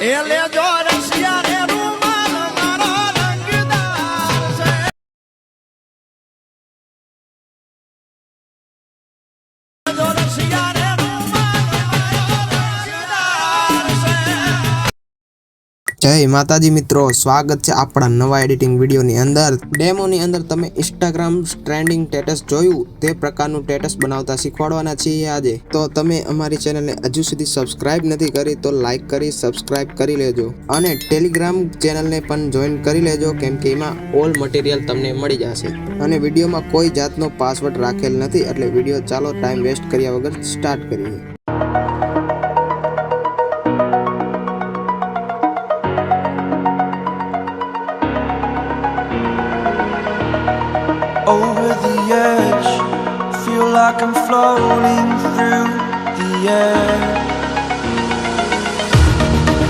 Ele adora se arrumar जय माताजी मित्रों, स्वागत है आपड़ा नवा एडिटिंग वीडियो नी अंदर। डेमो नी अंदर तमे इंस्टाग्राम ट्रेंडिंग स्टेटस जोयुं ते प्रकारनुं स्टेटस बनावता शीखवाडवाना छीए आजे। तो तमे अमारी चेनल ने हजू सुधी सब्सक्राइब नहीं करी तो लाइक करी सब्सक्राइब करी लेजो अने टेलिग्राम चेनल ने पण जॉइन करी लेजो, केम के एमां ऑल मटीरियल तमने मळी जशे अने विडियो में कोई जातनो पासवर्ड राखेल नथी। एटले विडियो चालो टाइम वेस्ट कर्या वगर स्टार्ट करीए। Over the edge, feel like I'm floating through the air.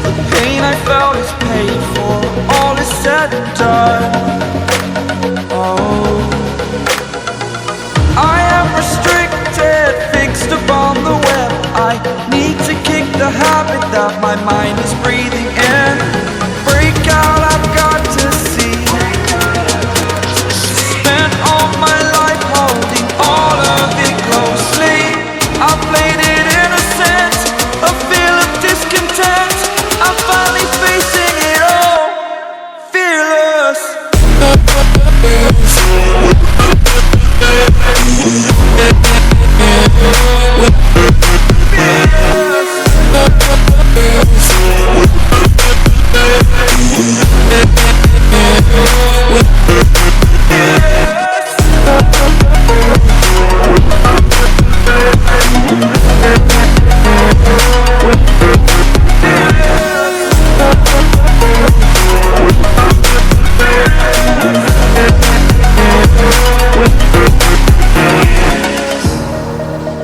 The pain I felt is paid for, all is said and done. Oh, I am restricted, fixed upon the web. I need to kick the habit that my mind is breathing in. Break out, I've got to see. Spent all my life holding all of it closely. I played it innocent, a feel of discontent. I'm finally facing it all, fearless.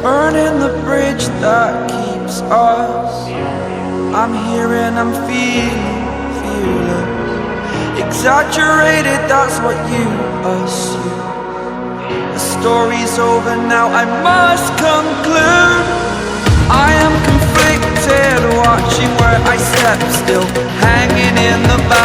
Burning the bridge that keeps us. I'm here and I'm feeling fearless. Exaggerated, that's what you assume. The story's over now, I must conclude. I am conflicted, watching where I step, still hanging in the back.